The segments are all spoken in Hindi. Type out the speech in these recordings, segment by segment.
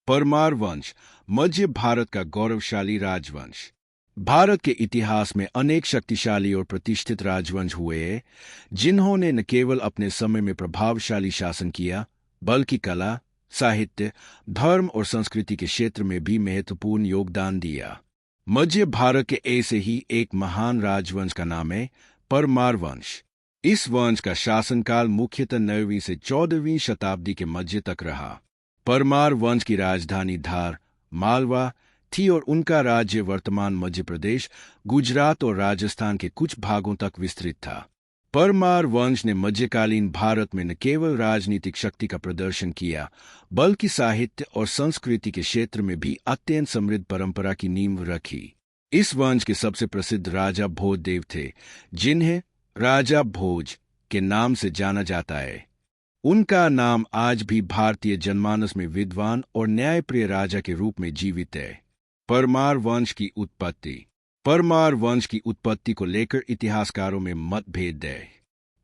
परमार वंश मध्य भारत का गौरवशाली राजवंश। भारत के इतिहास में अनेक शक्तिशाली और प्रतिष्ठित राजवंश हुए, जिन्होंने न केवल अपने समय में प्रभावशाली शासन किया, बल्कि कला, साहित्य, धर्म और संस्कृति के क्षेत्र में भी महत्वपूर्ण योगदान दिया। मध्य भारत के ऐसे ही एक महान राजवंश का नाम है परमार वंश। इस वंश का शासनकाल मुख्यतः 9वीं से 14वीं शताब्दी के मध्य तक रहा। परमार वंश की राजधानी धार, मालवा थी और उनका राज्य वर्तमान मध्य प्रदेश, गुजरात और राजस्थान के कुछ भागों तक विस्तृत था। परमार वंश ने मध्यकालीन भारत में न केवल राजनीतिक शक्ति का प्रदर्शन किया, बल्कि साहित्य और संस्कृति के क्षेत्र में भी अत्यंत समृद्ध परंपरा की नींव रखी। इस वंश के सबसे प्रसिद्ध राजा भोजदेव थे, जिन्हें राजा भोज के नाम से जाना जाता है। उनका नाम आज भी भारतीय जनमानस में विद्वान और न्यायप्रिय राजा के रूप में जीवित है। परमार वंश की उत्पत्ति। परमार वंश की उत्पत्ति को लेकर इतिहासकारों में मतभेद है।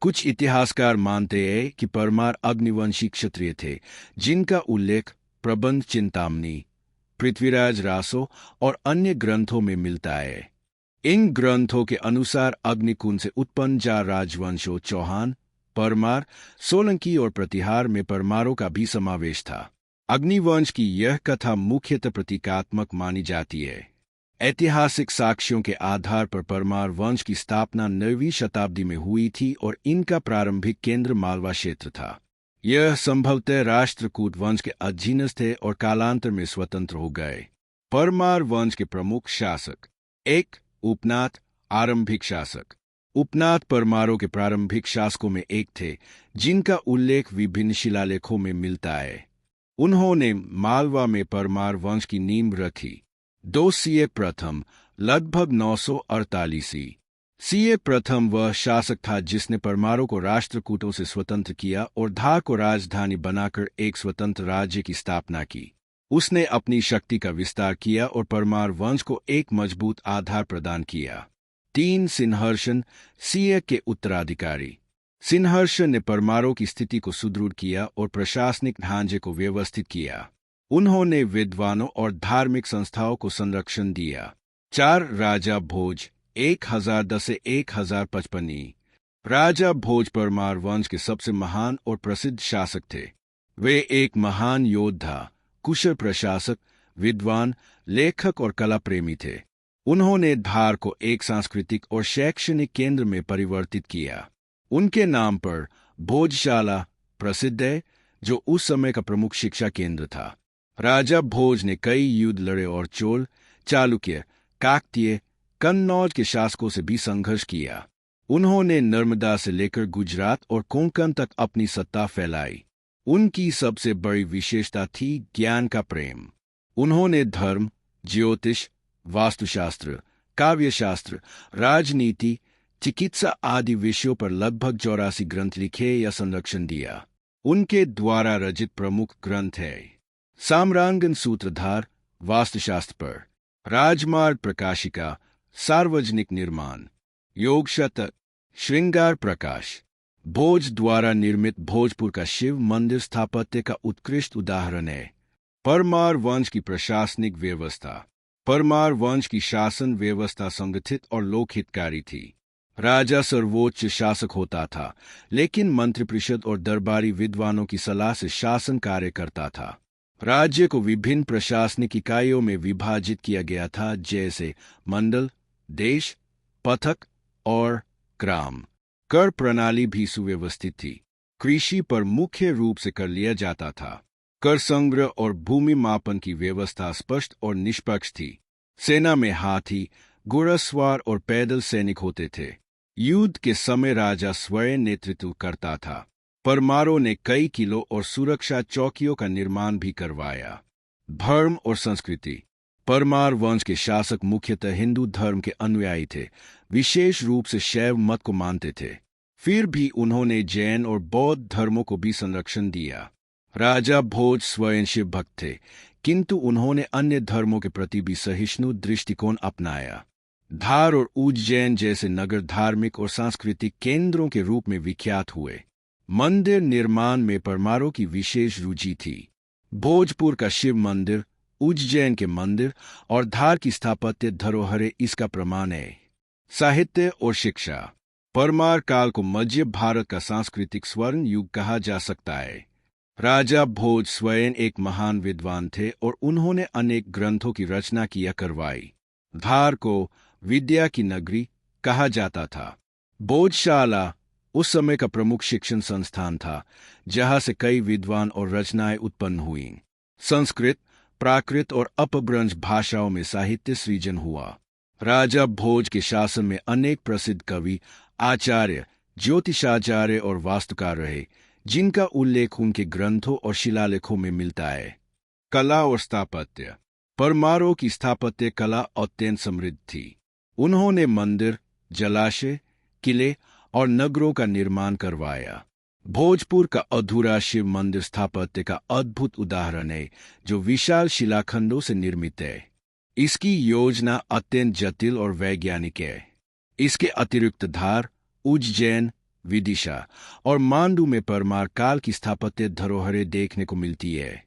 कुछ इतिहासकार मानते हैं कि परमार अग्निवंशी क्षत्रिय थे, जिनका उल्लेख प्रबंध चिंतामणि, पृथ्वीराज रासो और अन्य ग्रंथों में मिलता है। इन ग्रंथों के अनुसार अग्निकुंज से उत्पन्न 4 राजवंशों चौहान, परमार, सोलंकी और प्रतिहार में परमारों का भी समावेश था। अग्निवंश की यह कथा मुख्यतः प्रतीकात्मक मानी जाती है। ऐतिहासिक साक्ष्यों के आधार पर परमार वंश की स्थापना 9वीं शताब्दी में हुई थी और इनका प्रारंभिक केंद्र मालवा क्षेत्र था। यह संभवतः राष्ट्रकूट वंश के अधीनस्थ थे और कालांतर में स्वतंत्र हो गए। परमार वंश के प्रमुख शासक। 1. उपनाथ, आरंभिक शासक। उपनाथ परमारों के प्रारंभिक शासकों में एक थे, जिनका उल्लेख विभिन्न शिलालेखों में मिलता है। उन्होंने मालवा में परमार वंश की नींव रखी। 2. सीए प्रथम, लगभग 948। सीए प्रथम वह शासक था जिसने परमारों को राष्ट्रकूटों से स्वतंत्र किया और धार को राजधानी बनाकर एक स्वतंत्र राज्य की स्थापना की। उसने अपनी शक्ति का विस्तार किया और परमार वंश को एक मजबूत आधार प्रदान किया। 3. सिंहर्षण, सीए के उत्तराधिकारी। सिंहर्षण ने परमारों की स्थिति को सुदृढ़ किया और प्रशासनिक ढांचे को व्यवस्थित किया। उन्होंने विद्वानों और धार्मिक संस्थाओं को संरक्षण दिया। 4. राजा भोज, 1010 से 1055। राजा भोज परमार वंश के सबसे महान और प्रसिद्ध शासक थे। वे एक महान योद्धा, कुशल प्रशासक, विद्वान, लेखक और कला प्रेमी थे। उन्होंने धार को एक सांस्कृतिक और शैक्षणिक केंद्र में परिवर्तित किया। उनके नाम पर भोजशाला प्रसिद्ध है, जो उस समय का प्रमुख शिक्षा केंद्र था। राजा भोज ने कई युद्ध लड़े और चोल, चालुक्य, काकतीय, कन्नौज के शासकों से भी संघर्ष किया। उन्होंने नर्मदा से लेकर गुजरात और कोंकण तक अपनी सत्ता फैलाई। उनकी सबसे बड़ी विशेषता थी ज्ञान का प्रेम। उन्होंने धर्म, ज्योतिष, वास्तुशास्त्र, काव्यशास्त्र, राजनीति, चिकित्सा आदि विषयों पर लगभग 84 ग्रंथ लिखे या संरक्षण दिया। उनके द्वारा रचित प्रमुख ग्रंथ है साम्रांगन सूत्रधार वास्तुशास्त्र पर, राजमार्ग प्रकाशिका, सार्वजनिक निर्माण, योग शतक, श्रृंगार प्रकाश। भोज द्वारा निर्मित भोजपुर का शिव मंदिर स्थापत्य का उत्कृष्ट उदाहरण है। परमार वंश की प्रशासनिक व्यवस्था। परमार वंश की शासन व्यवस्था संगठित और लोकहितकारी थी। राजा सर्वोच्च शासक होता था, लेकिन मंत्रिपरिषद और दरबारी विद्वानों की सलाह से शासन कार्य करता था। राज्य को विभिन्न प्रशासनिक इकाइयों में विभाजित किया गया था, जैसे मंडल, देश, पथक और ग्राम। कर प्रणाली भी सुव्यवस्थित थी। कृषि पर मुख्य रूप से कर लिया जाता था। कर संग्रह और भूमि मापन की व्यवस्था स्पष्ट और निष्पक्ष थी। सेना में हाथी, घुड़सवार और पैदल सैनिक होते थे। युद्ध के समय राजा स्वयं नेतृत्व करता था। परमारों ने कई किलों और सुरक्षा चौकियों का निर्माण भी करवाया। धर्म और संस्कृति। परमार वंश के शासक मुख्यतः हिंदू धर्म के अनुयायी थे, विशेष रूप से शैव मत को मानते थे। फिर भी उन्होंने जैन और बौद्ध धर्मों को भी संरक्षण दिया। राजा भोज स्वयं शिव भक्त थे, किंतु उन्होंने अन्य धर्मों के प्रति भी सहिष्णु दृष्टिकोण अपनाया। धार और उज्जैन जैसे नगर धार्मिक और सांस्कृतिक केंद्रों के रूप में विख्यात हुए। मंदिर निर्माण में परमारों की विशेष रुचि थी। भोजपुर का शिव मंदिर, उज्जैन के मंदिर और धार की स्थापत्य धरोहरें इसका प्रमाण है। साहित्य और शिक्षा। परमार काल को मध्य भारत का सांस्कृतिक स्वर्ण युग कहा जा सकता है। राजा भोज स्वयं एक महान विद्वान थे और उन्होंने अनेक ग्रंथों की रचना किया करवाई। धार को विद्या की नगरी कहा जाता था। भोजशाला उस समय का प्रमुख शिक्षण संस्थान था, जहां से कई विद्वान और रचनाएं उत्पन्न हुईं। संस्कृत, प्राकृत और अपभ्रंश भाषाओं में साहित्य सृजन हुआ। राजा भोज के शासन में अनेक प्रसिद्ध कवि, आचार्य, ज्योतिषाचार्य और वास्तुकार रहे, जिनका उल्लेख उनके ग्रंथों और शिलालेखों में मिलता है। कला और स्थापत्य। परमारों की स्थापत्य कला अत्यंत समृद्ध थी। उन्होंने मंदिर, जलाशय, किले और नगरों का निर्माण करवाया। भोजपुर का अधूरा शिव मंदिर स्थापत्य का अद्भुत उदाहरण है, जो विशाल शिलाखंडों से निर्मित है। इसकी योजना अत्यंत जटिल और वैज्ञानिक है। इसके अतिरिक्त धार, उज्जैन, विदिशा और मांडू में परमार काल की स्थापत्य धरोहरें देखने को मिलती है।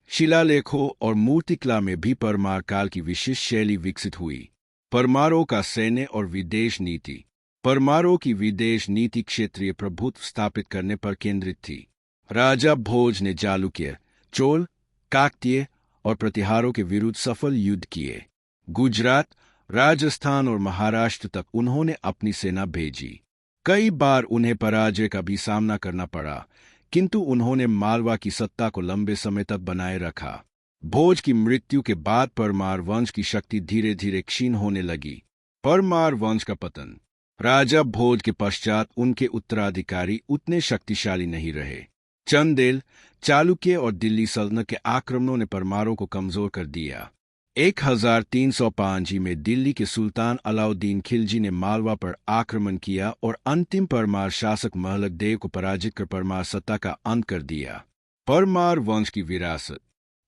शिलालेखों और मूर्तिकला में भी परमार काल की विशिष्ट शैली विकसित हुई। परमारों का सैन्य और विदेश नीति। परमारों की विदेश नीति क्षेत्रीय प्रभुत्व स्थापित करने पर केंद्रित थी। राजा भोज ने चालुक्य, चोल, काकतीय और प्रतिहारों के विरुद्ध सफल युद्ध किए। गुजरात, राजस्थान और महाराष्ट्र तक उन्होंने अपनी सेना भेजी। कई बार उन्हें पराजय का भी सामना करना पड़ा, किंतु उन्होंने मालवा की सत्ता को लंबे समय तक बनाए रखा। भोज की मृत्यु के बाद परमार वंश की शक्ति धीरे धीरे क्षीण होने लगी। परमार वंश का पतन। राजा भोज के पश्चात उनके उत्तराधिकारी उतने शक्तिशाली नहीं रहे। चंदेल, चालुक्य और दिल्ली सल्तनत के आक्रमणों ने परमारों को कमजोर कर दिया। 1305 में दिल्ली के सुल्तान अलाउद्दीन खिलजी ने मालवा पर आक्रमण किया और अंतिम परमार शासक महलक देव को पराजित कर परमार सत्ता का अंत कर दिया। परमार वंश की विरासत।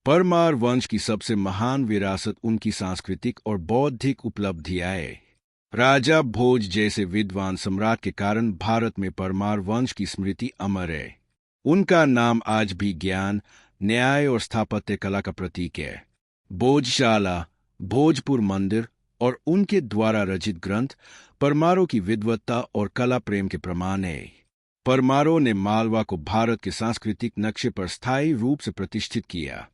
परमार वंश की सबसे महान विरासत उनकी सांस्कृतिक और बौद्धिक उपलब्धियां हैं। राजा भोज जैसे विद्वान सम्राट के कारण भारत में परमार वंश की स्मृति अमर है। उनका नाम आज भी ज्ञान, न्याय और स्थापत्य कला का प्रतीक है। भोजशाला, भोजपुर मंदिर और उनके द्वारा रचित ग्रंथ परमारों की विद्वत्ता और कला प्रेम के प्रमाण है। परमारों ने मालवा को भारत के सांस्कृतिक नक्शे पर स्थायी रूप से प्रतिष्ठित किया।